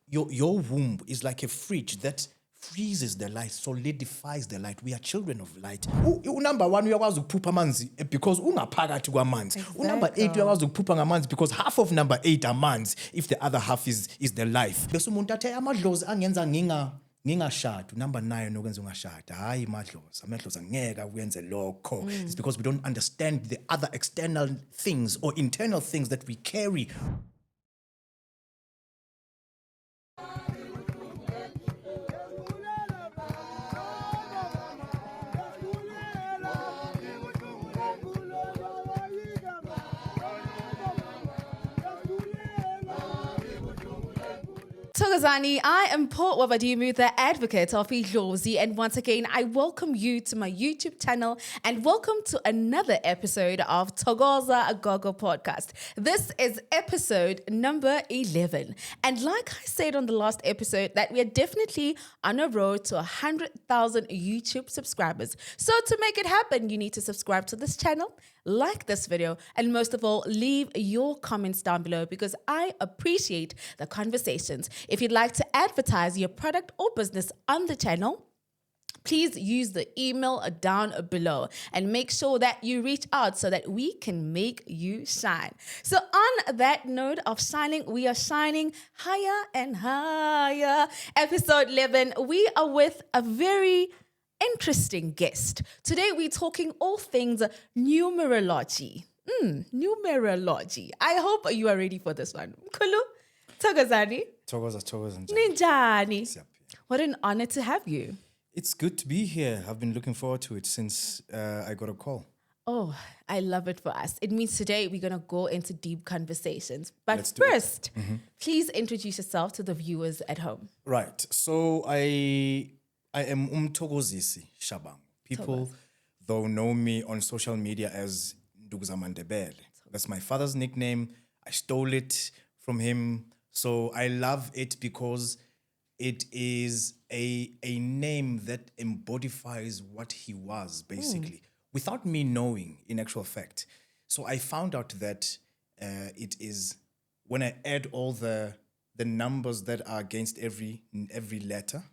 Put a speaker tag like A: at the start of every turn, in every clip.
A: your womb is like a fridge that freezes the light, solidifies the light. We are children of light. Number 1 uyakwazi ukuphupha amanzi because ungaphakathi kwamanzi. Number 8 uyakwazi ukuphupha ngamanzi because half of number 8 amanzi if the other half is the life. Bese umuntu athe amadlozi angenza ngingashada. Number 9 okwenza ungashada. Hayi amadlozi angeke ukwenze lokho. It's because we don't understand the other external things or internal things that we carry.
B: Thokozani, I am Paul Wabadimu, the advocate of Idlozi, and once again, I welcome you to my YouTube channel and welcome to another episode of ThokozaGogoPodcast. This is episode number 11. And like I said on the last episode, that we are definitely on a road to 100,000 YouTube subscribers. So to make it happen, you need to subscribe to this channel, like this video, and most of all, leave your comments down below because I appreciate the conversations. If you'd like to advertise your product or business on the channel, please use the email down below and make sure that you reach out so that we can make you shine. So on that note of shining, we are shining higher and higher. Episode 11, we are with a very interesting guest. Today we're talking all things numerology. Numerology. I hope you are ready for this one. Mkhulu, Thokozani.
A: Thokoza.
B: Ninjani. What an honor to have you.
A: It's good to be here. I've been looking forward to it since I got a call.
B: Oh, I love it for us. It means today we're going to go into deep conversations. But
A: Let's do it.
B: first, please introduce yourself to the viewers at home.
A: Right. So I am Mtho Shabang. People, though, know me on social media as Nduguzamandebele. That's my father's nickname. I stole it from him. So I love it because it is a name that embodies what he was, basically, without me knowing, in actual fact. So I found out that it is, when I add all the numbers that are against every letter,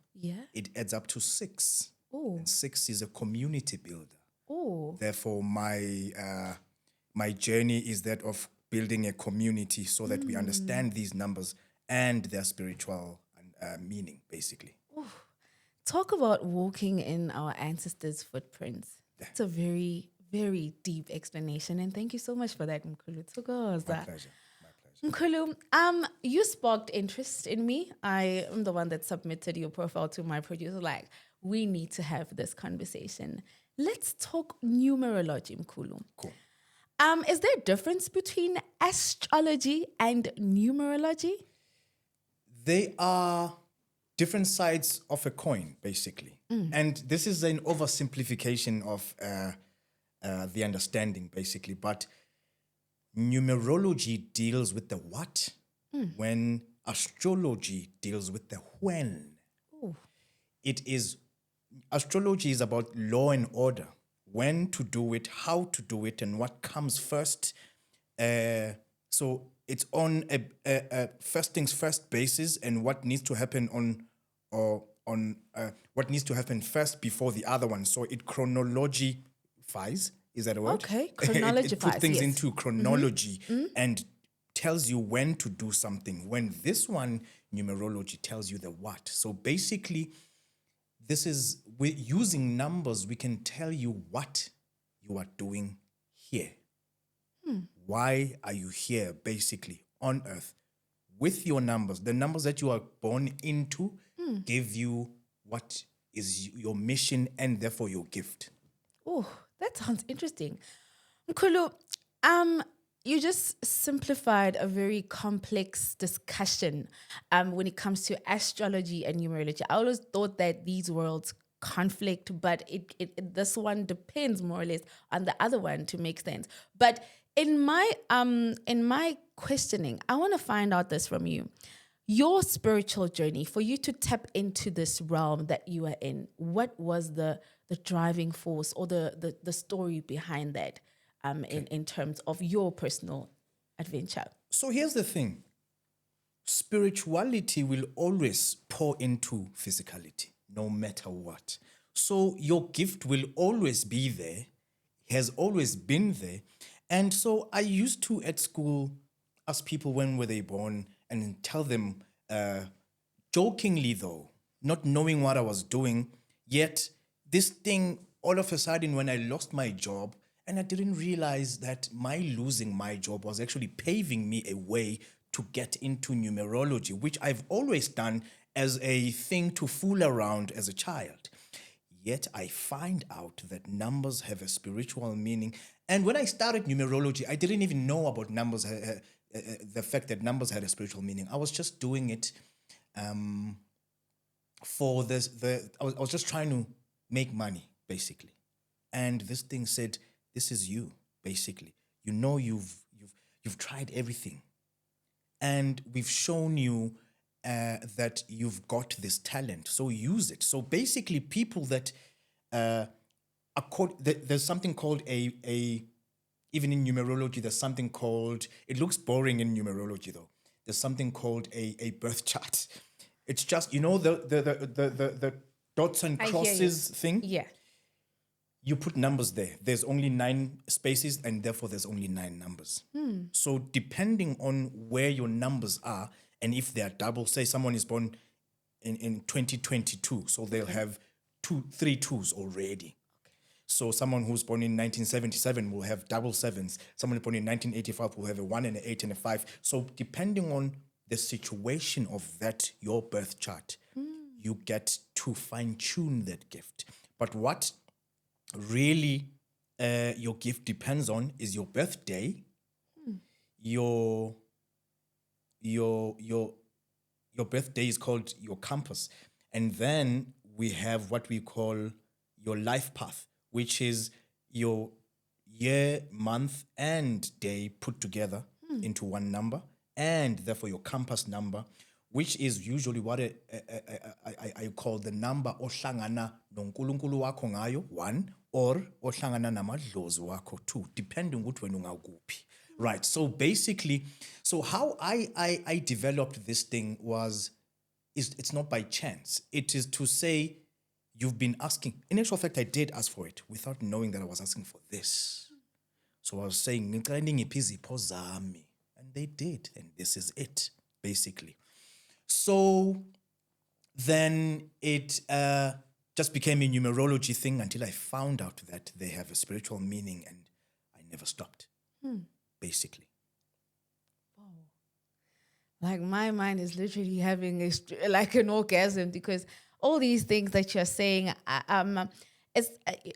A: it adds up to 6. And 6 is a community builder. Therefore, my journey is that of building a community so that we understand these numbers and their spiritual meaning, basically.
B: Talk about walking in our ancestors' footprints. That's a very, very deep explanation. And thank you so much for that, Mkhulu. Thokoza.
A: My pleasure.
B: Mkhulu, you sparked interest in me. I am the one that submitted your profile to my producer. Like, we need to have this conversation. Let's talk numerology, Mkhulu.
A: Cool.
B: Is there a difference between astrology and numerology?
A: They are different sides of a coin, basically. And this is an oversimplification of the understanding, basically. But numerology deals with the what, when astrology deals with the when. Astrology is about law and order, when to do it, how to do it, and what comes first. So it's on a first things first basis, and what needs to happen what needs to happen first before the other one. So it chronologifies. Is that a word?
B: Okay, chronologifies.
A: It puts things into chronology and tells you when to do something. When this one, numerology, tells you the what. So basically, using numbers, we can tell you what you are doing here. Why are you here, basically, on earth, with your numbers? The numbers that you are born into give you what is your mission and therefore your gift.
B: Oh, that sounds interesting. Mkhulu, you just simplified a very complex discussion when it comes to astrology and numerology. I always thought that these worlds conflict, but this one depends more or less on the other one to make sense. But in my questioning, I want to find out this from you. Your spiritual journey, for you to tap into this realm that you are in, what was the driving force or the story behind that in terms of your personal adventure?
A: So here's the thing. spirituality will always pour into physicality, no matter what. So your gift will always be there, has always been there. And so I used to at school ask people when were they born and tell them, jokingly though, not knowing what I was doing, yet this thing all of a sudden when I lost my job, and I didn't realize that my losing my job was actually paving me a way to get into numerology, which I've always done as a thing to fool around as a child. Yet I find out that numbers have a spiritual meaning. And when I started numerology, I didn't even know about numbers, the fact that numbers had a spiritual meaning. I was just doing it for this. I was just trying to make money, basically. And this thing said, "This is you, basically. You know, you've tried everything, and we've shown you that you've got this talent. So use it." So basically, people that there's something called a even in numerology, there's something called, it looks boring in numerology though. There's something called a birth chart. It's just, you know, the dots and crosses thing.
B: Yeah.
A: You put numbers there. There's only 9 spaces, and therefore there's only 9 numbers. So depending on where your numbers are, and if they are double, say someone is born in 2022, so they'll have 3 2s already. So someone who's born in 1977 will have double 7s. Someone born in 1985 will have a 1 and an 8 and a 5. So depending on the situation of that, your birth chart, you get to fine-tune that gift. But what really your gift depends on is your birthday, your birthday is called your compass, and then we have what we call your life path, which is your year, month, and day put together into one number, and therefore your compass number, which is usually what I call the number ohlangana nonkulunkulu wakho ngayo, 1, or ohlangana namadlozi wakho, 2, depending ukuthi wena ungakuphi. Right. So basically, so how I developed this thing it's not by chance. It is to say, you've been asking. In actual fact, I did ask for it without knowing that I was asking for this. So I was saying, and they did, and this is it, basically. So then it just became a numerology thing until I found out that they have a spiritual meaning, and I never stopped, basically.
B: Like my mind is literally having like an orgasm, because all these things that you're saying, it's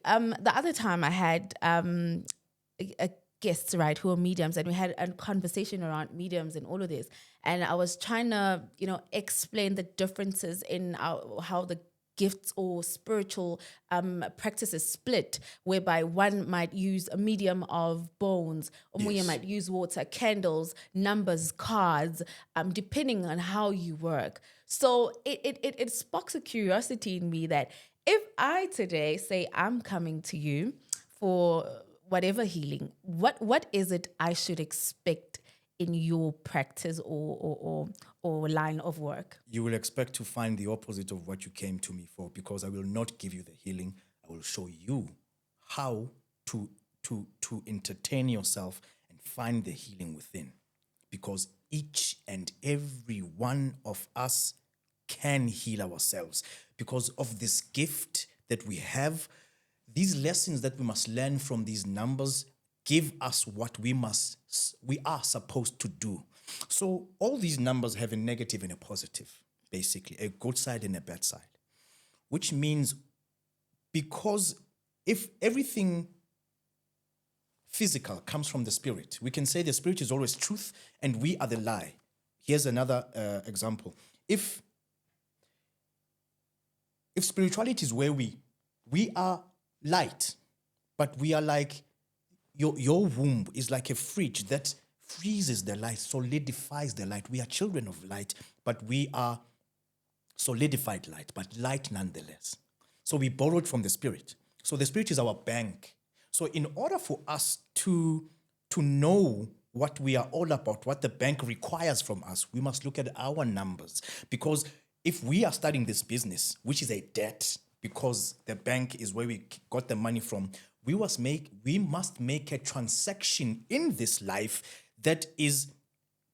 B: the other time I had a guests, right, who are mediums, and we had a conversation around mediums and all of this, and I was trying to, explain the differences in how the gifts or spiritual practices split, whereby one might use a medium of bones, or one might use water, candles, numbers, cards, depending on how you work. So it sparks a curiosity in me that if I today say I'm coming to you for whatever healing, what is it I should expect in your practice or line of work?
A: You will expect to find the opposite of what you came to me for, because I will not give you the healing. I will show you how to entertain yourself and find the healing within, because each and every one of us can heal ourselves because of this gift that we have. These lessons that we must learn from these numbers give us what we are supposed to do. So all these numbers have a negative and a positive, basically, a good side and a bad side, which means, because if everything physical comes from the spirit, we can say the spirit is always truth and we are the lie. Here's another example. If spirituality is where we are light, but we are like, your womb is like a fridge that freezes the light, solidifies the light. We are children of light, but we are solidified light, but light nonetheless. So we borrowed from the spirit. So the spirit is our bank. So in order for us to know what we are all about, what the bank requires from us, we must look at our numbers. Because if we are starting this business, which is a debt, because the bank is where we got the money from, we must make a transaction in this life that is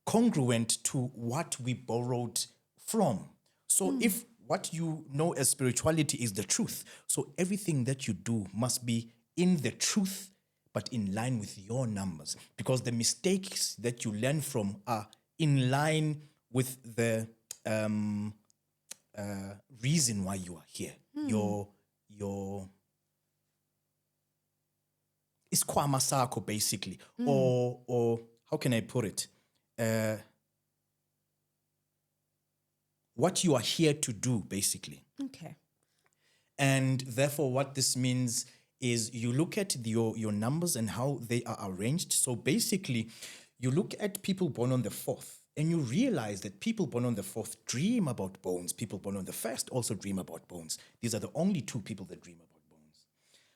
A: congruent to what we borrowed from. So if what you know as spirituality is the truth, so everything that you do must be in the truth, but in line with your numbers, because the mistakes that you learn from are in line with the reason why you are here. Your isikhwama sakho, basically, or how can I put it? What you are here to do, basically.
B: Okay.
A: And therefore, what this means is you look at your numbers and how they are arranged. So basically, you look at people born on the 4th, and you realize that people born on the 4th dream about bones. People born on the 1st also dream about bones. These are the only 2 people that dream about bones.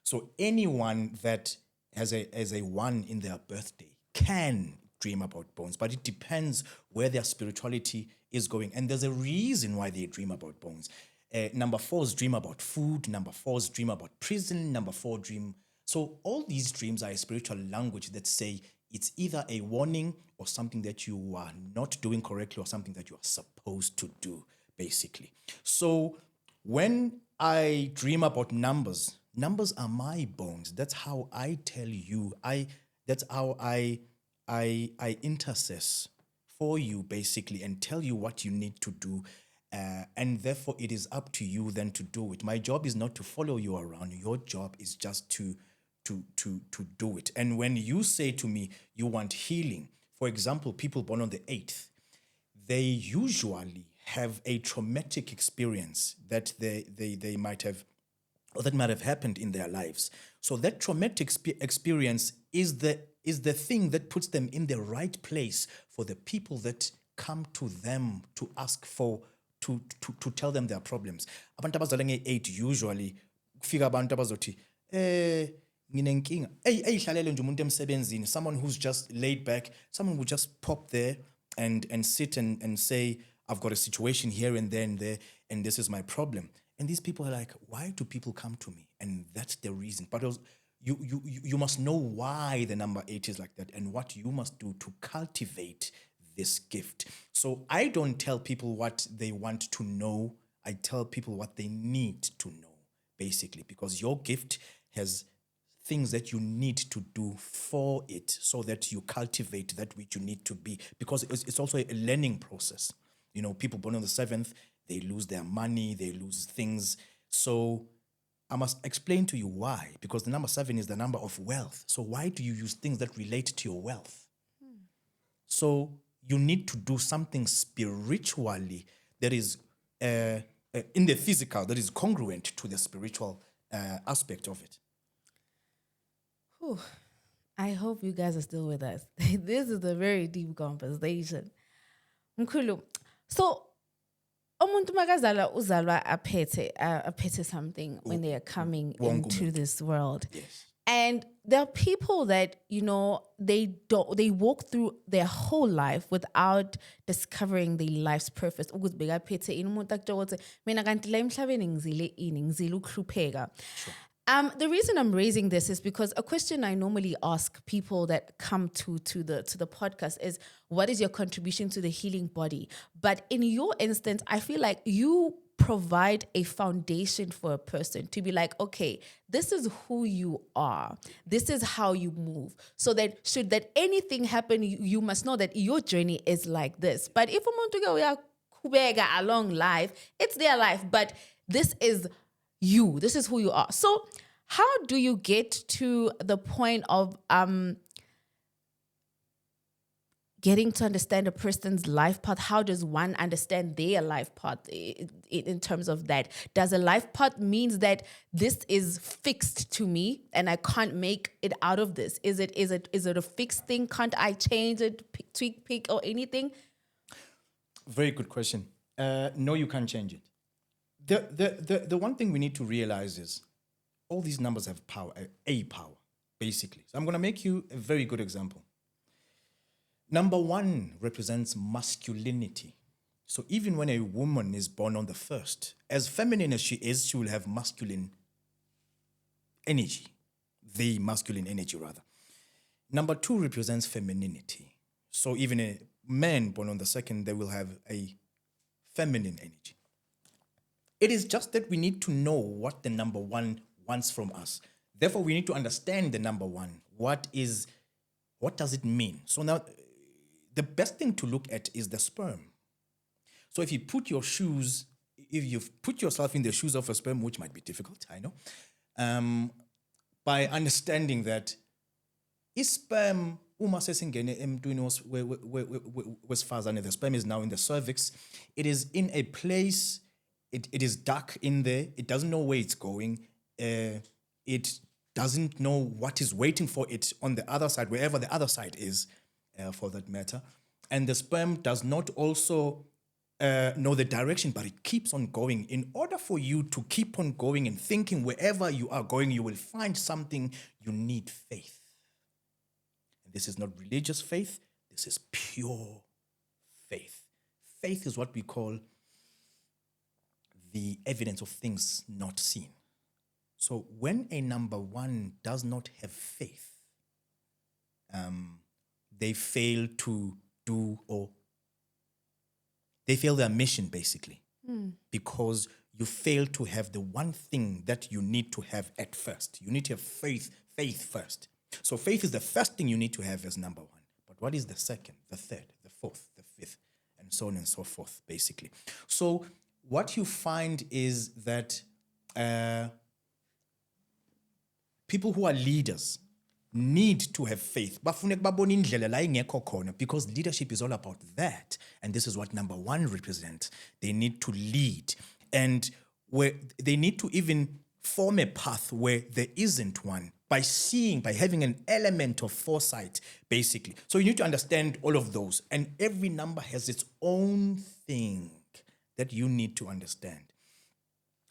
A: So anyone that has a 1 in their birthday can dream about bones, but it depends where their spirituality is going. And there's a reason why they dream about bones. Number 4s dream about food. Number 4s dream about prison. Number 4 dream. So all these dreams are a spiritual language that say it's either a warning or something that you are not doing correctly or something that you are supposed to do, basically. So when I dream about numbers are my bones. That's how I tell you. That's how I intercess for you, basically, and tell you what you need to do. And therefore, it is up to you then to do it. My job is not to follow you around. Your job is just to do it. And when you say to me, you want healing, for example, people born on the 8th, they usually have a traumatic experience that they might have, or that might have happened in their lives. So that traumatic experience is the thing that puts them in the right place for the people that come to them to ask for, to tell them their problems. Abantu abazalwa nge-8 usually kufika abantu abazothi nginenkinga eyihlalele nje umuntu emsebenzini, someone who's just laid back, someone who just pop there and sit and say, I've got a situation here and there and there, and this is my problem. And these people are like, why do people come to me? And that's the reason. But you must know why the number 8 is like that and what you must do to cultivate this gift. So I don't tell people what they want to know. I tell people what they need to know, basically, because your gift has things that you need to do for it so that you cultivate that which you need to be, because it's also a learning process. You know, people born on the 7th, they lose their money, they lose things. So I must explain to you why, because the number 7 is the number of wealth. So why do you use things that relate to your wealth? So you need to do something spiritually that is in the physical, that is congruent to the spiritual aspect of it.
B: Whew. I hope you guys are still with us. This is a very deep conversation. Mkhulu. So, umuntu makazalwa uzalwa aphethe something when they are coming into this world.
A: Yes.
B: And there are people that, you know, they walk through their whole life without discovering their life's purpose. Ukuthi bekaphethe ini umuntu akutsho mina kanti la emhlabeni ngizile ini, ngizile ukuhlupheka. The reason I'm raising this is because a question I normally ask people that come to the podcast is, what is your contribution to the healing body? But in your instance, I feel like you provide a foundation for a person to be like, okay, this is who you are. This is how you move. So that should that anything happen, you must know that your journey is like this. But if umuntu go along life, it's their life. But this is you. This is who you are. So how do you get to the point of getting to understand a person's life path? How does one understand their life path in terms of that? Does a life path means that this is fixed to me and I can't make it out of this? Is it a fixed thing? Can't I change it, tweak, pick, or anything?
A: Very good question. No, you can't change it. The one thing we need to realize is all these numbers have power, a power, basically. So I'm going to make you a very good example. Number 1 represents masculinity. So even when a woman is born on the 1st, as feminine as she is, she will have masculine energy, the masculine energy rather. Number 2 represents femininity. So even a man born on the 2nd, they will have a feminine energy. It is just that we need to know what the number 1 wants from us. Therefore, we need to understand the number 1. What does it mean? So now, the best thing to look at is the sperm. So if you put yourself in the shoes of a sperm, which might be difficult, I know, by understanding that sperm, uma sesingene emntwini wesifazane, the sperm is now in the cervix, it is in a place, it is dark in there, it doesn't know where it's going, it doesn't know what is waiting for it on the other side, wherever the other side is, for that matter. And the sperm does not also know the direction, but it keeps on going. In order for you to keep on going and thinking wherever you are going, you will find something. You need faith. And this is not religious faith. This is pure faith. Faith is what we call the evidence of things not seen. So when a number 1 does not have faith, they fail to do, or they fail their mission basically, because you fail to have the one thing that you need to have at first. You need to have faith first. So faith is the first thing you need to have as number 1. But what is the second, the third, the fourth, the fifth, and so on and so forth, basically? So what you find is that people who are leaders need to have faith. Because leadership is all about that. And this is what number 1 represents. They need to lead. And where they need to even form a path where there isn't one by having an element of foresight, basically. So you need to understand all of those. And every number has its own thing that you need to understand.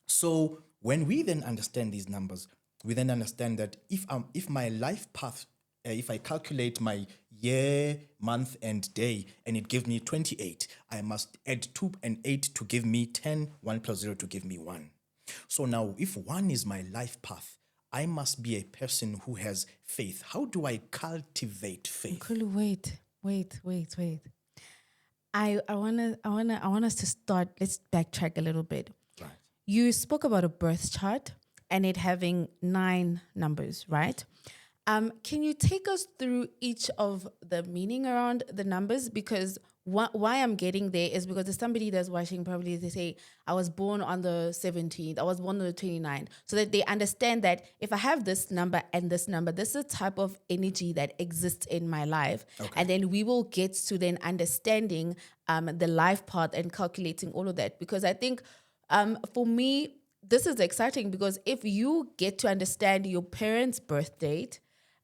A: So when we then understand these numbers, we then understand that if my life path, if I calculate my year, month, and day, and it gives me 28, I must add 2 and 8 to give me 10, 1 plus 0 to give me 1. So now, if 1 is my life path, I must be a person who has faith. How do I cultivate faith?
B: Wait. I want us to start. Let's backtrack a little bit.
A: Right.
B: You spoke about a birth chart and it having 9 numbers, right? Can you take us through each of the meaning around the numbers? Because why I'm getting there is because there's somebody that's watching, probably they say, I was born on the 17th, I was born on the 29th, so that they understand that if I have this number and this number, this is a type of energy that exists in my life. Okay. And then we will get to then understanding the life path and calculating all of that. Because I think for me, this is exciting because if you get to understand your parents' birth date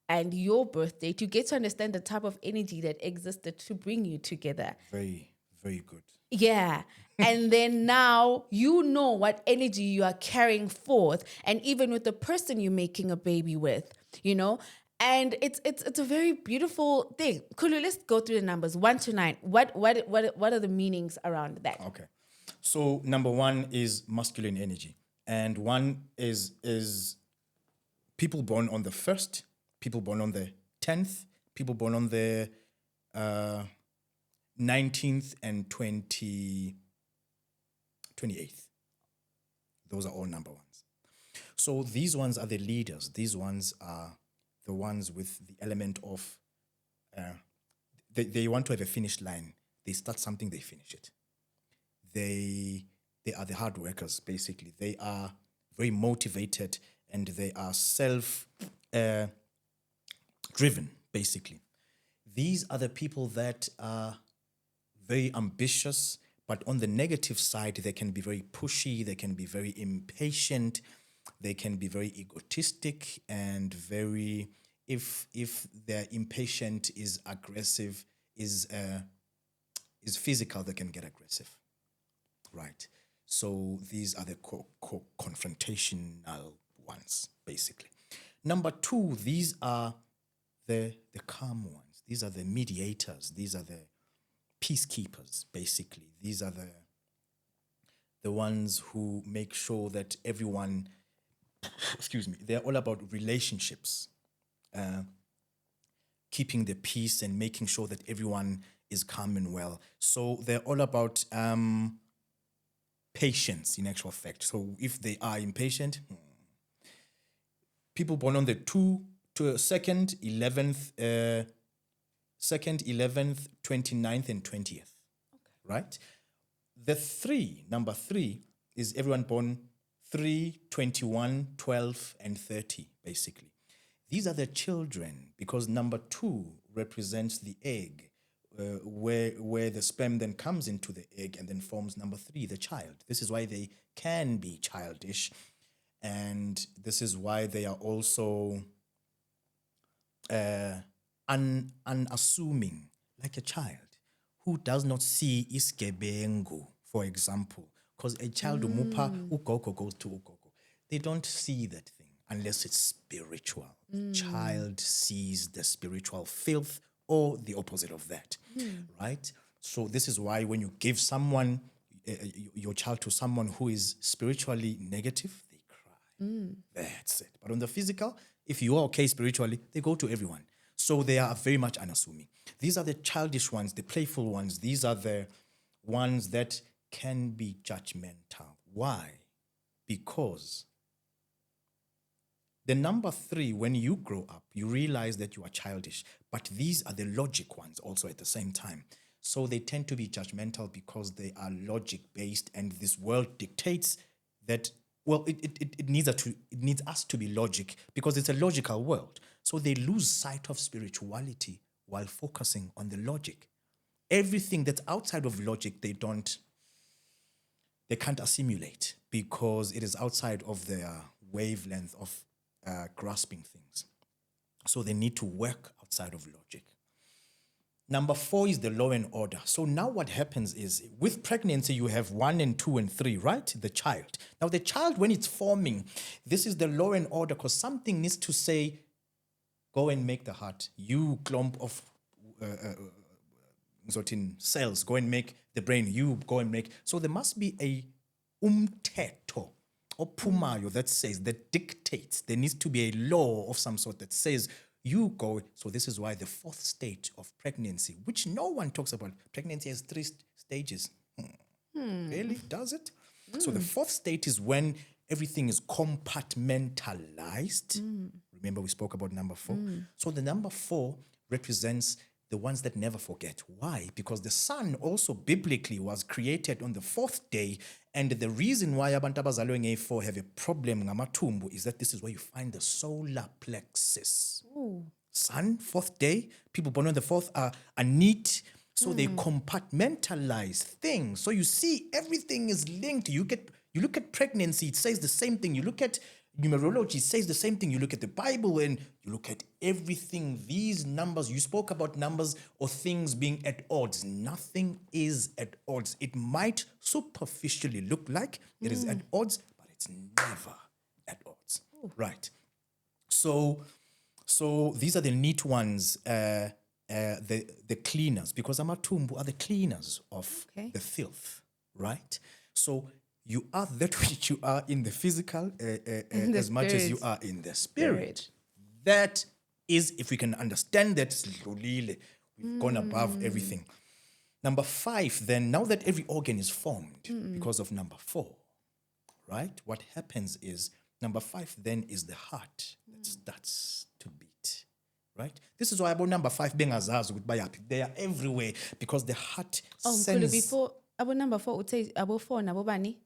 B: and your birth date, you get to understand the type of energy that existed to bring you together.
A: Very, very good.
B: Yeah. And then now you know what energy you are carrying forth. And even with the person you're making a baby with, and it's a very beautiful thing. Kulu, let's go through the numbers 1 to 9. What are the meanings around that?
A: Okay. So number 1 is masculine energy. And 1 is people born on the 1st, people born on the 10th, people born on the 19th and 28th. Those are all number 1s. So these ones are the leaders. These ones are the ones with the element of, they want to have a finish line. They start something, they finish it. They are the hard workers, basically. They are very motivated and they are self-driven, basically. These are the people that are very ambitious, but on the negative side, they can be very pushy, they can be very impatient, they can be very egotistic, and very, if their impatient is aggressive, is physical, they can get aggressive. Right. So these are the confrontational ones, basically. Number 2, these are the calm ones. These are the mediators. These are the peacekeepers, basically. These are the ones who make sure that everyone, excuse me, they're all about relationships, keeping the peace and making sure that everyone is calm and well. So they're all about patience, in actual fact. So if they are impatient, people born on the 2nd, 11th, 29th, and 20th, right? The 3, number 3, is everyone born 3, 21, 12, and 30, basically. These are the children, because number 2 represents the egg, where the sperm then comes into the egg and then forms number 3, the child. This is why they can be childish, and this is why they are also unassuming, like a child who does not see isgebengu, for example, because a child umupa ugogo goes to ugogo. They don't see that thing unless it's spiritual. The child sees the spiritual filth or the opposite of that, right? So this is why when you give someone, your child to someone who is spiritually negative, they cry. That's it. But on the physical, if you are okay spiritually, they go to everyone. So they are very much unassuming. These are the childish ones, the playful ones. These are the ones that can be judgmental. Why? Because the number 3, when you grow up, you realize that you are childish. But these are the logic ones also at the same time. So they tend to be judgmental because they are logic-based, and this world dictates that, well, it needs us to be logic because it's a logical world. So they lose sight of spirituality while focusing on the logic. Everything that's outside of logic, they can't assimilate because it is outside of their wavelength of grasping things. So they need to work outside of logic. Number 4 is the law and order. So now what happens is, with pregnancy, you have 1 and 2 and 3, right? The child. Now the child, when it's forming, this is the law and order because something needs to say, go and make the heart. You clump of cells, go and make the brain. You go and make. So there must be a umthetho ophumayo that dictates. There needs to be a law of some sort that says, you go. So this is why the 4th stage of pregnancy, which no one talks about, pregnancy has 3 stages. Really? Does it? So the 4th stage is when everything is compartmentalized. Remember we spoke about number 4? So the number 4 represents the ones that never forget. Why? Because the sun also biblically was created on the 4th day, and the reason why abantu abazalwe nge-4 have a problem ngamathumbu is that this is where you find the solar plexus. Sun, 4th day, people born on the 4th are neat, so they compartmentalize things. So you see everything is linked. You look at pregnancy, it says the same thing. You look at numerology, it says the same thing. You look at the Bible and you look at everything. These numbers, you spoke about numbers or things being at odds. Nothing is at odds. It might superficially look like it is at odds, but it's never at odds. Right. So these are the neat ones, the cleaners, because amathumbu are the cleaners of the filth, right? So you are that which you are in the physical as much as you are in the spirit. That is, if we can understand that, we've gone above everything. Number 5, then, now that every organ is formed because of number 4, right? What happens is, number 5 then is the heart that starts to beat, right? This is why about number 5, they are everywhere because the heart sends...
B: before, about number 4, would say about 4, Nabobani.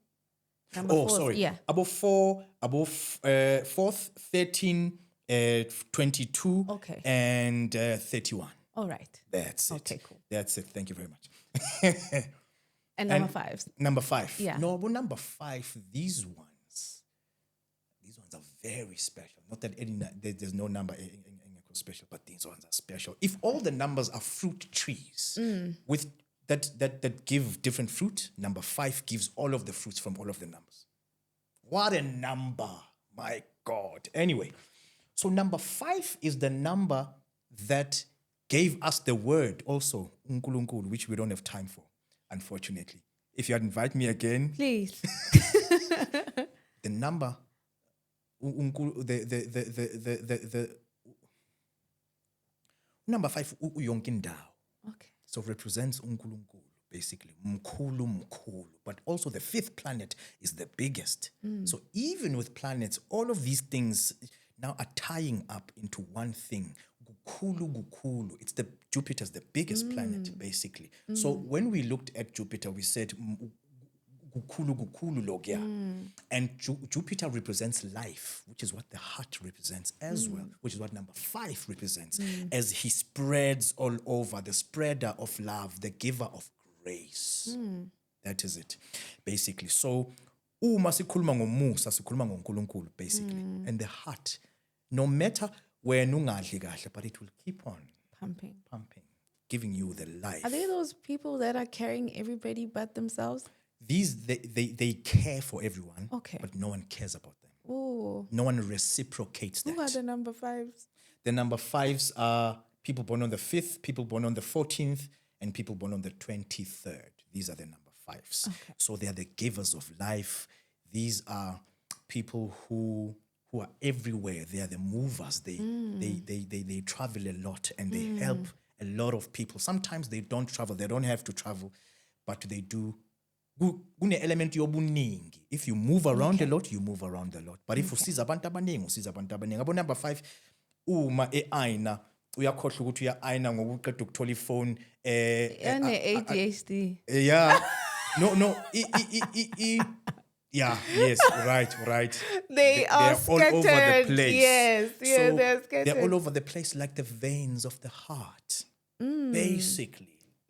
A: Yeah. Above 4, above 4th, 13, 22, and 31.
B: All right.
A: That's it.
B: Okay, cool.
A: That's it. Thank you very much.
B: And number 5.
A: Number 5.
B: Yeah.
A: No, but number 5, these ones are very special. Not that there's no number in special, but these ones are special. If all the numbers are fruit trees with that give different fruit, number 5 gives all of the fruits from all of the numbers. What a number. My God. Anyway, so number 5 is the number that gave us the word also, unkulunkulu, which we don't have time for, unfortunately. If you invite me again,
B: Please.
A: the number, the number 5, uyonkindawo.
B: Okay.
A: So represents unkulunkulu, basically. Mkulu. But also the 5th planet is the biggest. So even with planets, all of these things now are tying up into one thing. Gukulu. It's Jupiter's the biggest planet, basically. So when we looked at Jupiter, we said gukulu logia. And Jupiter represents life, which is what the heart represents as well, which is what number 5 represents, as he spreads all over, the spreader of love, the giver of grace. That is it, basically. So uma sikhuluma ngomusa sikhuluma ngoNkulunkulu, basically. And the heart, no matter where nungadli kahle, but it will keep on
B: Pumping.
A: giving you the life.
B: Are they those people that are carrying everybody but themselves?
A: These, they care for everyone,
B: Okay.
A: but no one cares about them.
B: Oh.
A: No one reciprocates that.
B: Who are the number 5s?
A: The number 5s are people born on the 5th, people born on the 14th, and people born on the 23rd. These are the number 5s.
B: Okay.
A: So they are the givers of life. These are people who are everywhere. They are the movers. They travel a lot and they help a lot of people. Sometimes they don't travel. They don't have to travel, but they do. Kune element yobuningi. If you move around a lot, you move around a lot. But if usiza abantu abaningi, usiza abantu abaningi. Abo number 5, uma e-aina, uyakhohlwa ukuthi uya-aina ngokuqeda ukuthola ifone.
B: ADHD.
A: Yeah. No. Yeah, yes, right.
B: They are
A: all over the
B: scattered.
A: place.
B: Yes,
A: So
B: they're scattered.
A: they're all over the place like the veins of the heart, basically.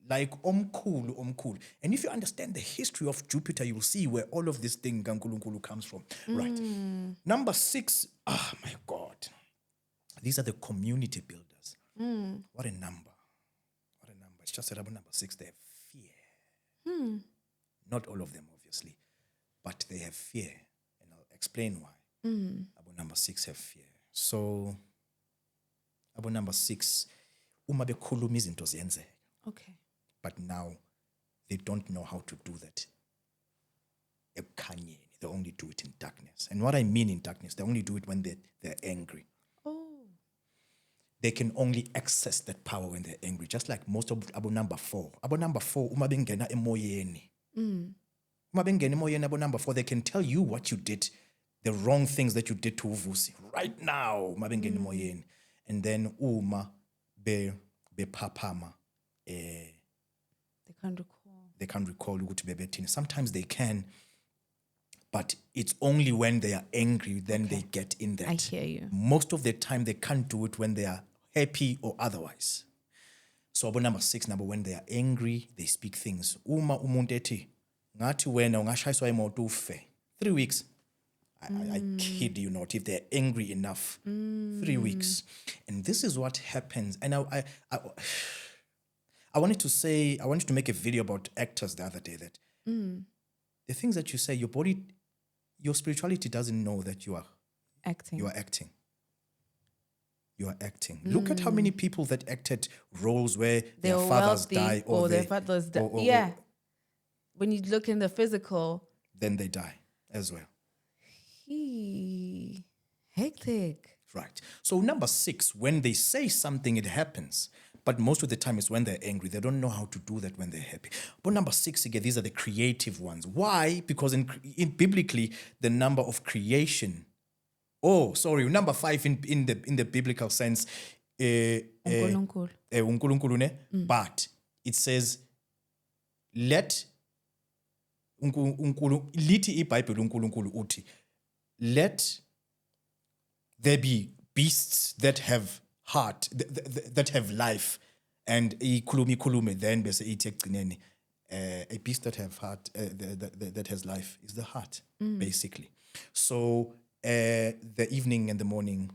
A: Like omkulu. And if you understand the history of Jupiter, you will see where all of this thing Gankulunkulu comes from. Right. Number 6, oh my God. These are the community builders. What a number. It's just that about number 6, they have fear. Not all of them, obviously, but they have fear. And I'll explain why. About number 6 have fear. So, about number 6, uma bekhuluma izinto ziyenzeka.
B: Okay.
A: But now they don't know how to do that. They only do it in darkness. And what I mean in darkness, they only do it when they're angry.
B: Oh.
A: They can only access that power when they're angry, just like most of abo number 4. Abo number 4, uma bengena emoyeni. Uma bengena emoyeni abo number 4, they can tell you what you did, the wrong things that you did to Uvusi right now. Uma bengena emoyeni. And then uma be papama. They can't recall ukuthi bebethini. Sometimes they can, but it's only when they are angry then they get in that.
B: I hear you.
A: Most of the time they can't do it when they are happy or otherwise. So about number 6, when they are angry, they speak things. Uma umuntu ethi ngathi wena ungashayiswa imoto ufe. 3 weeks. I kid you not, if they're angry enough. 3 weeks. And this is what happens. And I wanted to make a video about actors the other day that the things that you say, your body, your spirituality doesn't know that you are
B: Acting.
A: You are acting. Look at how many people that acted roles where
B: They're
A: their fathers
B: wealthy
A: die
B: or their fathers die. Yeah. When you look in the physical,
A: then they die as well.
B: Hectic.
A: Right. So number 6, when they say something, it happens. But most of the time it's when they're angry. They don't know how to do that when they're happy. But number 6, again, these are the creative ones. Why? Because in biblically, the number of creation. Number 5 in the biblical sense. Unkulunkulu ne? But it says, let lithi iBhayibheli uNkulunkulu uthi, let there be beasts that have heart, that have life, and ikhulume then bese ithi ekugcineni a beast that have heart, that has life is the heart, basically. So the evening and the morning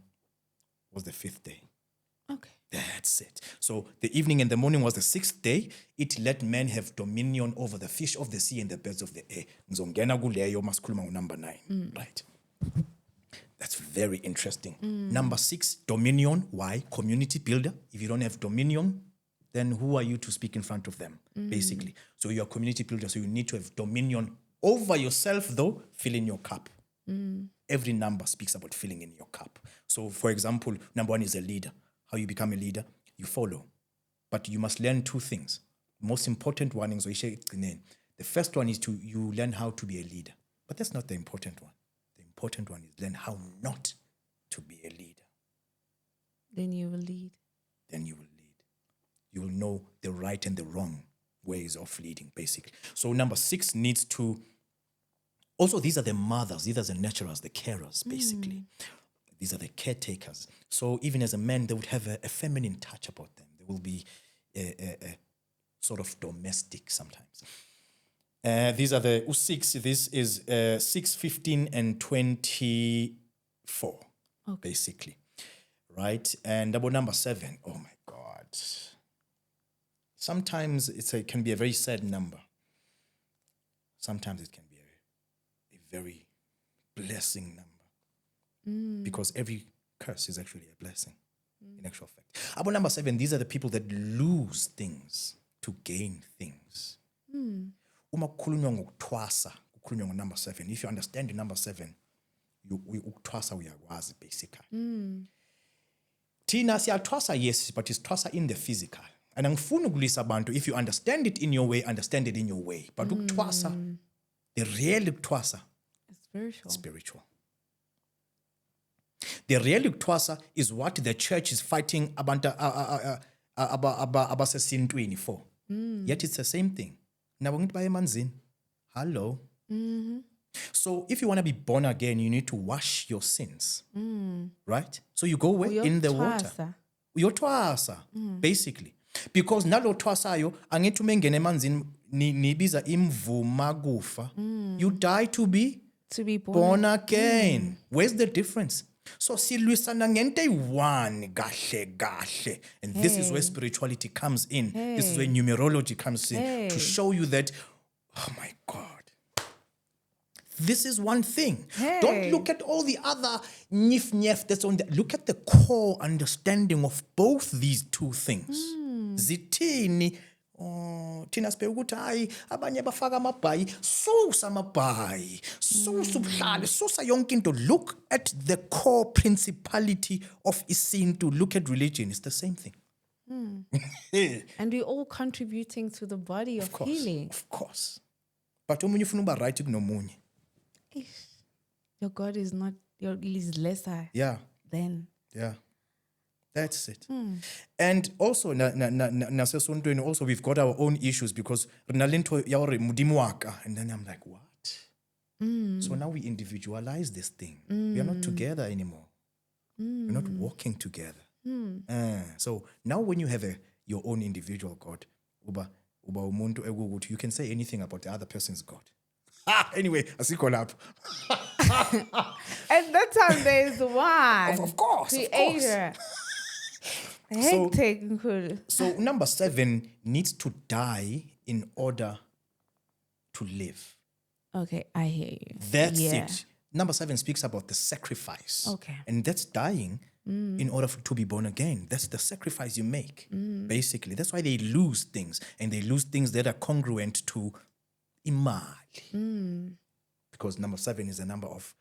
A: was the 5th day.
B: Okay.
A: That's it. So the evening and the morning was the 6th day. It let men have dominion over the fish of the sea and the birds of the air. Ngizongena kuleyo masikhuluma number 9. Right. That's very interesting. Number 6, dominion. Why? Community builder. If you don't have dominion, then who are you to speak in front of them, basically? So you're a community builder, so you need to have dominion over yourself, though, fill in your cup. Every number speaks about filling in your cup. So, for example, number 1 is a leader. How you become a leader? You follow. But you must learn 2 things. Most important one is, the first one is you learn how to be a leader. But that's not the important one. The important one is learn how not to be a leader.
B: Then you will lead.
A: Then you will lead. You will know the right and the wrong ways of leading, basically. So number 6 needs to... Also, these are the mothers. These are the nurturers, the carers, basically. These are the caretakers. So even as a man, they would have a feminine touch about them. They will be a sort of domestic sometimes. These are the 6. This is 6, 15, and 24, basically. Right? And about number 7, oh my God. Sometimes it can be a very sad number. Sometimes it can be a very blessing number. Because every curse is actually a blessing, in actual fact. About number 7, these are the people that lose things to gain things. Uma kukhulunywa ngokuthwasa, kukhulunywa ngo-number 7. If you understand the number 7, ukuthwasa uyakwazi, basically. Tina siyathwasa, yes, but it's thwasa in the physical. And angifuni ukulisa abantu, if you understand it in your way, understand it in your way. But ukuthwasa, the real ukuthwasa, spiritual. The real ukuthwasa is what the church is fighting abasesintwini for. Yet it's the same thing. Nabo ngithi baye emanzini. Hello. So if you want to be born again, you need to wash your sins. Right? So you go away in the water. Uyothwasa, basically. Because nalo thwasayo angithi umengena emanzini nibiza imvuma kufa. You die to be born again. Where's the difference? So silwisana ngento eyi-1 kahle. And this is where spirituality comes in. This is where numerology comes in to show you that, oh my God, this is one thing. Don't look at all the other nyef that's on there. Look at the core understanding of both these 2 things. Zithini, thina sibheka ukuthi hayi abanye bafaka amabhayi, susa amabhayi, susa ubuhlale, susa yonke into. Look at the core principality of isintu. Look at religion. It's the same thing.
B: And we're all contributing to the body of healing.
A: Of course. But omunye ufuna uba right kunomunye.
B: Your God is not, is lesser than.
A: Yeah. That's it. And also, also we've got our own issues because and then I'm like, what? So now we individualize this thing. We are not together anymore. We're not walking together. So now when you have your own individual God, you can say anything about the other person's God. Anyway, asikho lapho.
B: At that time, there is one.
A: Of course.
B: Creator.
A: So number 7 needs to die in order to live.
B: Okay, I hear you.
A: That's it. Number 7 speaks about the sacrifice.
B: Okay.
A: And that's dying in order to be born again. That's the sacrifice you make, basically. That's why they lose things. And they lose things that are congruent to imali. Because number 7 is a number of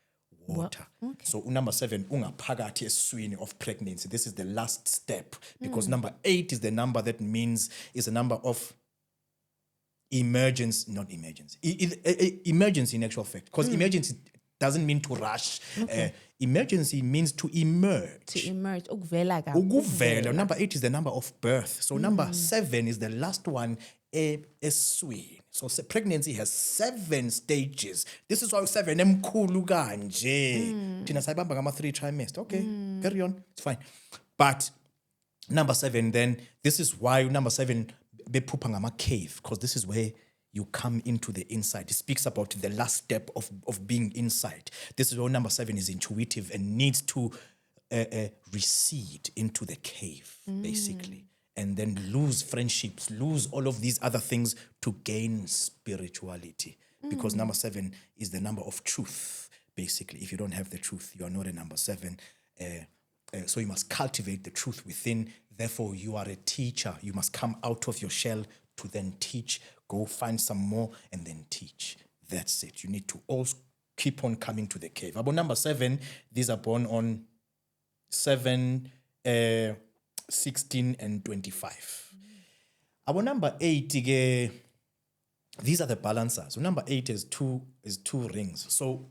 A: water. Okay. So number 7, ungaphakathi eswini of pregnancy. This is the last step. Because number 8 is the number that means is a number of emergency in actual fact. Because emergency doesn't mean to rush. Okay. Emergency means to emerge.
B: To emerge.
A: Ukuvela. Number 8 is the number of birth. So number 7 is the last one, eswini. So pregnancy has 7 stages. This is why 7 emkhulu kanje. Thina sayibamba ngama 3 trimester. Okay, carry on. It's fine. But number 7 then, this is why number 7 bephupha ngama cave, because this is where you come into the inside. It speaks about the last step of being inside. This is where number 7 is intuitive and needs to recede into the cave, basically. And then lose friendships, lose all of these other things to gain spirituality. Because number 7 is the number of truth, basically. If you don't have the truth, you are not a number 7. So you must cultivate the truth within. Therefore, you are a teacher. You must come out of your shell to then teach. Go find some more and then teach. That's it. You need to also keep on coming to the cave. About number 7, these are born on 7, 16, and 25. About number 8, these are the balancers. So number 8 is two rings. So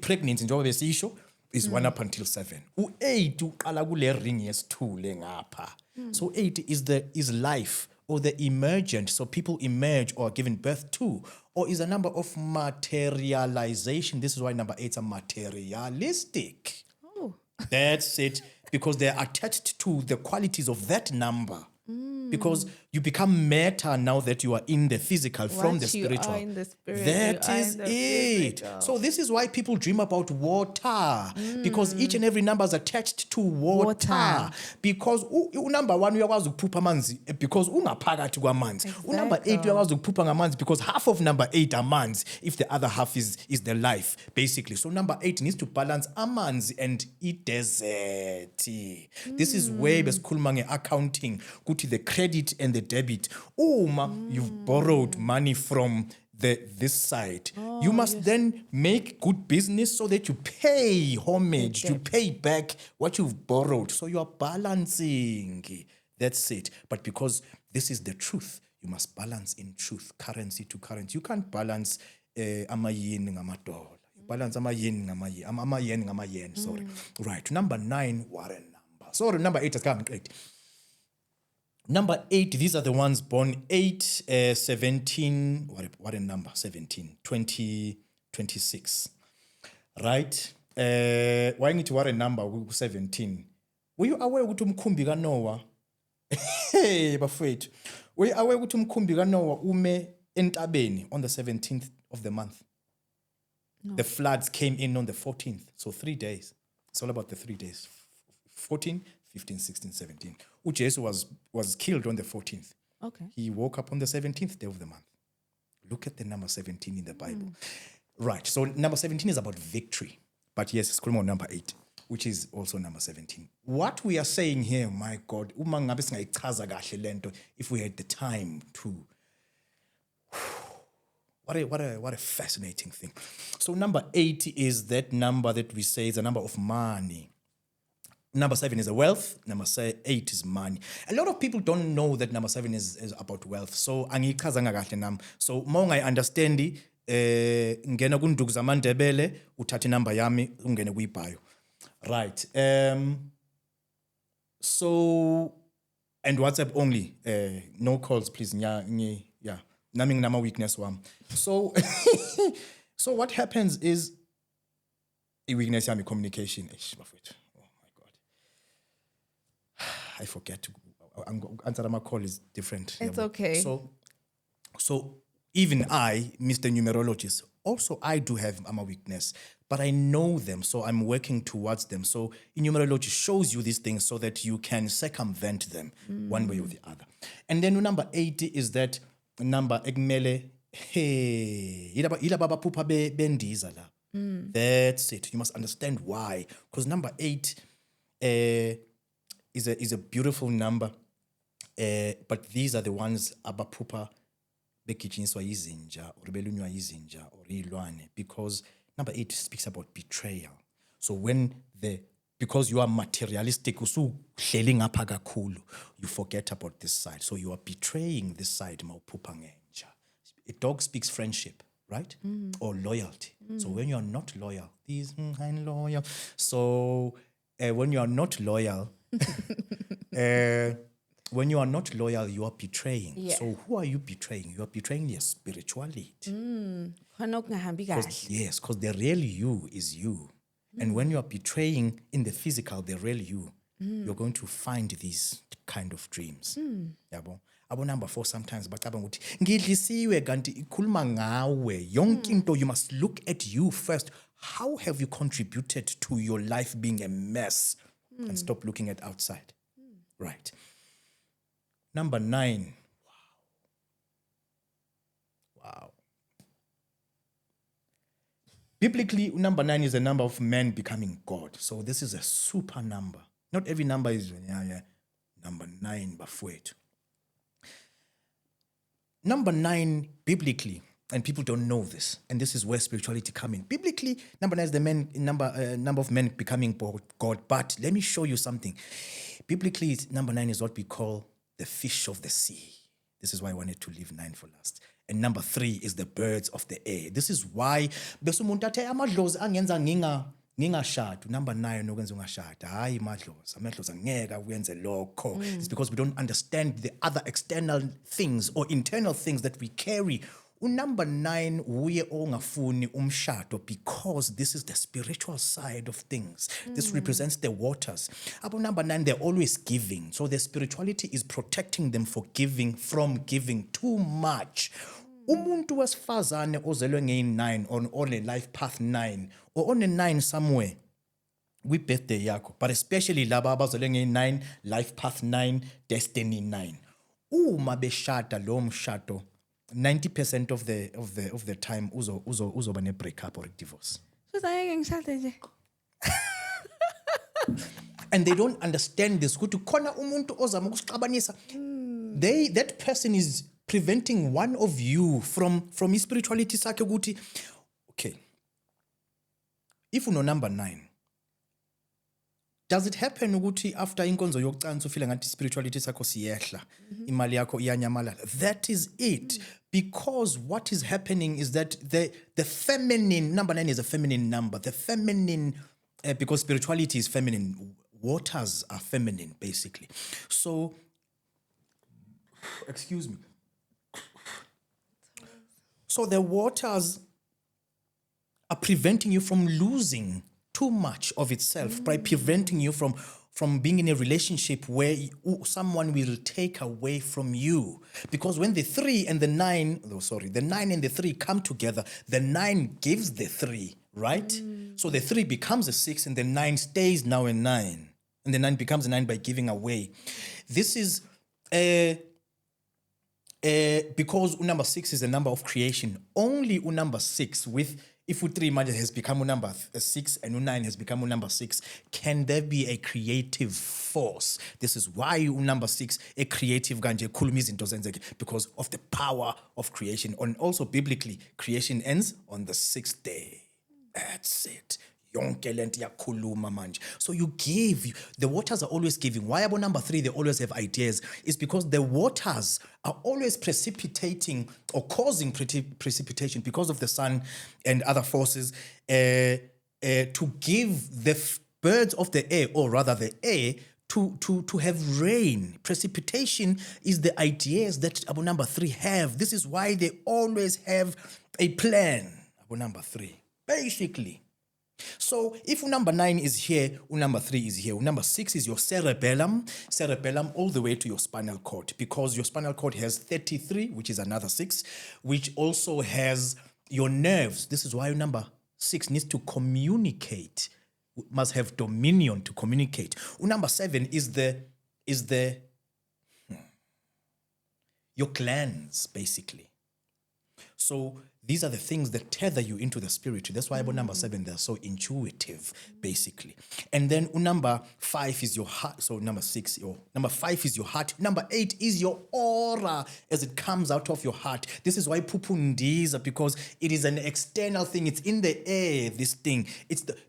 A: pregnancy njengoba besisho is 1 up until 7. U8 uqala kule ring yes2 lengapha. So 8 is life or the emergent. So people emerge or are given birth to, or is a number of materialization. This is why number 8s are materialistic.
B: Oh.
A: That's it, because they're attached to the qualities of that number. Because you become matter now that you are in the physical from the spiritual.
B: You are in the spirit.
A: That is it.
B: Physical.
A: So this is why people dream about water. Because each and every number is attached to water. Because number 1 uyakwazi ukuphupha amanzi because ungaphakathi kwamanzi. Number 8 uyakwazi ukuphupha ngamanzi because half of number 8 amanzi if the other half is the life basically. So number 8 needs to balance amanzi and desert. This is where besikhuluma nge-accounting kuthi the credit and the debit. You've borrowed money from this side. You must then make good business so that you pay homage, you pay back what you've borrowed. So you are balancing. That's it. But because this is the truth, you must balance in truth, currency to currency. You can't balance ama-yen ngama-dollar. You balance ama-yen ngama-yen, sorry. Right. Number 9, what a number. Sorry, number 8 has come great. Number 8, these are the ones born 8, 17, what a number, 17, 20, 26, right? Why need to what a number, 17? Were you aware ukuthi umkhumbi kaNoah? Hey, bafowethu. Were you aware ukuthi umkhumbi kaNoah ume entabeni on the 17th of the month? No. The floods came in on the 14th, so 3 days. It's all about the 3 days. 14, 15, 16, 17. Jesus was killed on the 14th.
B: Okay.
A: He woke up on the 17th day of the month. Look at the number 17 in the Bible. Right. So number 17 is about victory. But yes, it's called more number 8, which is also number 17. What we are saying here, my God, if we had the time to. What a fascinating thing. So number 8 is that number that we say is a number of money. Number 7 is a wealth. Number 8 is money. A lot of people don't know that number 7 is about wealth. So angichazanga kahle nami. So monga understand ngena kuNdukuzaMandebele uthathe number yami ungene kuyibhayo. Right. So and WhatsApp only. No calls please. Yeah. Nami nginama weakness wami. So so what happens is a weakness yami communication. I forget to answer my call is different.
B: It's okay.
A: So even I, Mr. Numerologist, also I do have a weakness, but I know them, so I'm working towards them. So in numerology shows you these things so that you can circumvent them one way or the other. And then number 8 is that number ekmele ila baba phupha bendiza la. That's it. You must understand why, because number 8 is a beautiful number, but these are the ones abaphupha begijinyiswa yizinja or belunywa yizinja or ilwane, because number 8 speaks about betrayal. So because you are materialistic, usuhleli ngapha kakhulu, you forget about this side. So you are betraying this side mawuphupha ngenja. A dog speaks friendship, right? Or loyalty. So when you are not loyal, I'm loyal. So when you are not loyal, when you are not loyal, you are betraying. Yeah. So who are you betraying? You are betraying your spirituality. Yes, because the real you is you. And when you are betraying in the physical, the real you, you're going to find these kind of dreams. Yabo. Abo number 4 sometimes, but ngidlisiwe kanti ikhuluma ngawe. Yonke into, you must look at you first. How have you contributed to your life being a mess? And stop looking at outside. Right. Number 9. Wow. Biblically, number 9 is the number of men becoming God. So this is a super number. Not every number is number 9, bafowethu. Number 9, biblically, and people don't know this, and this is where spirituality comes in. Biblically, number 9 is the number of men becoming God. But let me show you something. Biblically, number 9 is what we call the fish of the sea. This is why I wanted to leave 9 for last. And number 3 is the birds of the air. This is why besumuntu athe amadlozi angenza ngingashada. Number 9 okwenza ungashada. Hayi amadlozi angeke uyenze lokho. It's because we don't understand the other external things or internal things that we carry. Number 9 uye ongafuni umshado because this is the spiritual side of things. This represents the waters. About number 9, they're always giving. So their spirituality is protecting them from giving too much. Umuntu wesifazane ozelwe nge-9 on a life path 9 or on a 9 somewhere kwi-birthday yakho, but especially laba abazelwe nge-9 life path 9 destiny 9. Uma beshada lo mshado 90% of the time uzoba ne breakup or a divorce. And they don't understand this. That person is preventing one of you from his spirituality. Okay. If you know number 9, does it happen ukuthi after inkonzo yokucansa ufila ngathi spirituality sakho siyehla, imali yakho iyanyamalala? That is it. Because what is happening is that the feminine, number 9 is a feminine number. The feminine, because spirituality is feminine, waters are feminine, basically. So, excuse me. So the waters are preventing you from losing too much of itself by preventing you from being in a relationship where someone will take away from you. Because when the 9 and the 3 come together, the 9 gives the 3, right? So the 3 becomes a 6 and the 9 stays now a 9. And the 9 becomes a 9 by giving away. This is because number 6 is the number of creation. Only number 6 if 3 has become number 6 and 9 has become number 6, can there be a creative force? This is why number 6, a creative ganje, because of the power of creation. And also biblically, creation ends on the 6th day. That's it. So you give. The waters are always giving. Why about number 3, they always have ideas? It's because the waters are always precipitating or causing precipitation because of the sun and other forces to give the birds of the air, or rather the air, to have rain. Precipitation is the ideas that Abu number 3 have. This is why they always have a plan. Abu number 3, basically. So if number 9 is here, number 3 is here. Number 6 is your cerebellum all the way to your spinal cord, because your spinal cord has 33, which is another 6, which also has your nerves. This is why number 6 needs to communicate, must have dominion to communicate. Number 7 is your glands, basically. So these are the things that tether you into the spirit. That's why about number 7, they're so intuitive, basically. And then number 5 is your heart. So number 5 is your heart. Number 8 is your aura as it comes out of your heart. This is why pupundiza, because it is an external thing. It's in the air, this thing.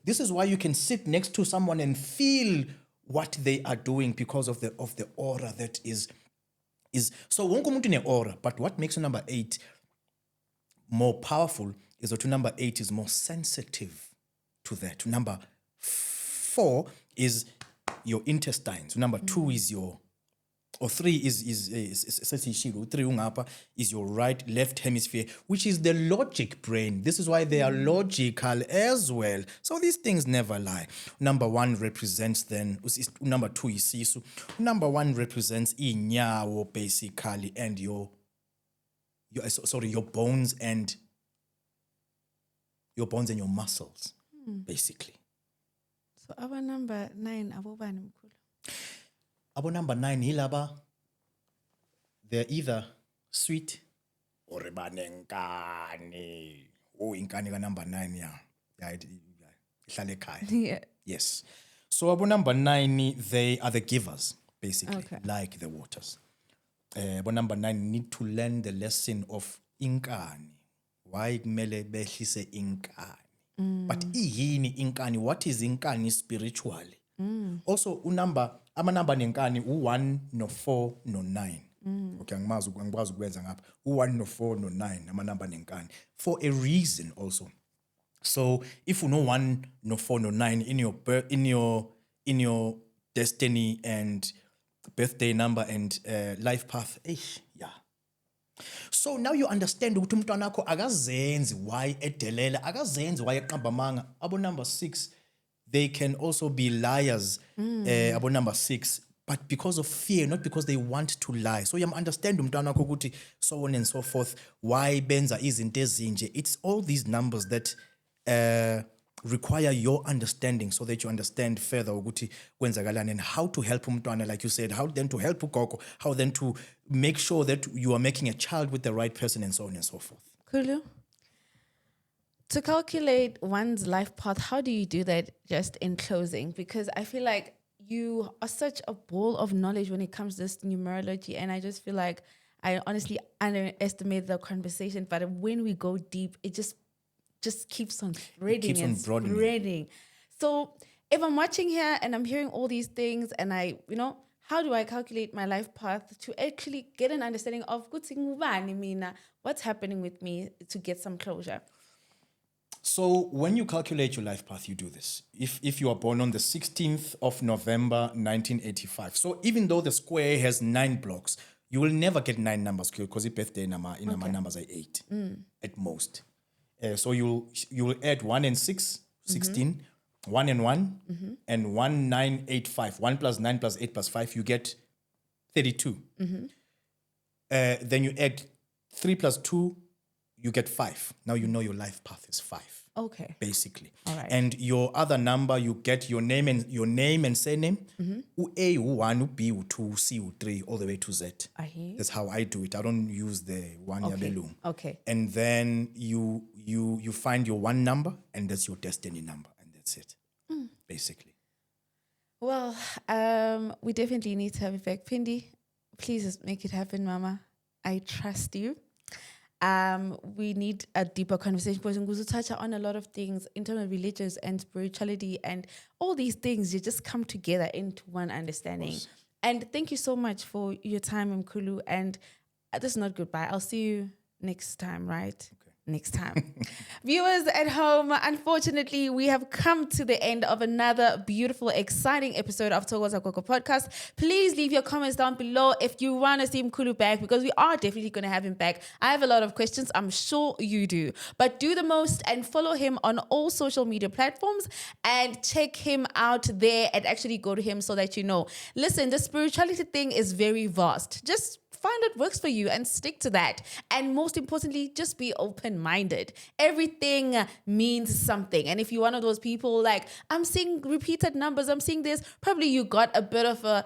A: This is why you can sit next to someone and feel what they are doing because of the aura that is. So wonke umuntu ne-aura, but what makes number 8 more powerful is that number 8 is more sensitive to that. Number 4 is your intestines. Number 2 is your, or 3 is 3 ungapa is your left hemisphere, which is the logic brain. This is why they are logical as well. So these things never lie. Number 1 represents then, number 2 is sisu. Number 1 represents inyawo, basically, and your bones and your muscles, basically.
B: So our number 9, abobani mkhulu?
A: Abo number 9 hilaba, they're either sweet or inkani ka number 9, yeah. ihlala ekhaya.
B: Yeah.
A: Yes. So abo number 9, they are the givers, basically,
B: Okay.
A: like the waters. Abo number 9 need to learn the lesson of inkani. Why kumele behlise inkani? But ihini inkani? What is inkani spiritually? Also, amanamba nenkani u1 no4 no9. Okay, angikwazi ukwenza ngapha. U1 no4 no9 amanamba nenkani for a reason also. So if you know 1 no4 no9 in your destiny and birthday number and life path, yeah. So now you understand ukuthi umntwana wakho akazenzi why edelela, akazenzi why eqambamanga. Abo number 6, they can also be liars. Abo number 6, but because of fear, not because they want to lie. So you understand umntwana wakho ukuthi so on and so forth, why benza izinto ezinje. It's all these numbers that require your understanding so that you understand further ukuthi kwenzakalani and how to help umntwana, like you said, how then to help ugogo, how then to make sure that you are making a child with the right person and so on and so forth.
B: Kulu, to calculate one's life path, how do you do that just in closing? Because I feel like you are such a ball of knowledge when it comes to this numerology, and I just feel like I honestly underestimate the conversation, but when we go deep, it just keeps on spreading and spreading. So if I'm watching here and I'm hearing all these things and how do I calculate my life path to actually get an understanding of what's happening with me to get some closure?
A: So when you calculate your life path, you do this. If you are born on the 16th of November, 1985. So even though the square has 9 blocks, you will never get 9 numbers because the birthday numbers are 8 at most. So you will add 1 and 6, 16, 1 and 1, and 1, 9, 8, 5. 1 plus 9 plus 8 plus 5, you get 32. Then you add 3 plus 2, you get 5. Now you know your life path is 5.
B: Okay.
A: Basically.
B: All right.
A: And your other number, you get your name and surname. U-A, U1, U-B, U2, C, U3, all the way to Z.
B: I hear.
A: That's how I do it. I don't use the one yabelung.
B: Okay.
A: And then you find your 1 number, and that's your destiny number, and that's it. Basically.
B: Well, we definitely need to have it back. Pindi, please just make it happen, Mama. I trust you. We need a deeper conversation because we touch on a lot of things in terms of religions and spirituality and all these things. You just come together into one understanding. And thank you so much for your time, Mkulu. And this is not goodbye. I'll see you next time, right? Okay. Next time. Viewers at home, unfortunately, we have come to the end of another beautiful, exciting episode of ThokozaGogoPodcast. Please leave your comments down below if you want to see Mkulu back, because we are definitely going to have him back. I have a lot of questions. I'm sure you do. But do the most and follow him on all social media platforms and check him out there and actually go to him so that you know. Listen, the spirituality thing is very vast. Just find what works for you and stick to that. And most importantly, just be open-minded. Everything means something. And if you're one of those people like, I'm seeing repeated numbers, I'm seeing this, probably you got a bit of a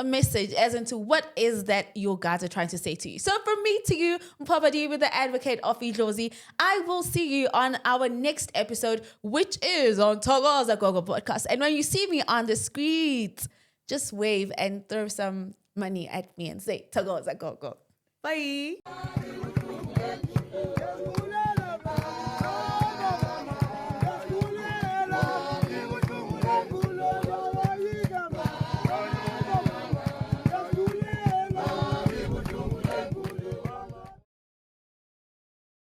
B: message as into what is that your guides are trying to say to you. So from me to you, Mpabadi with the advocate of Idlozi, I will see you on our next episode, which is on ThokozaGogoPodcast. And when you see me on the streets, just wave and throw some money at me and say, Thokoza Gogo. Bye.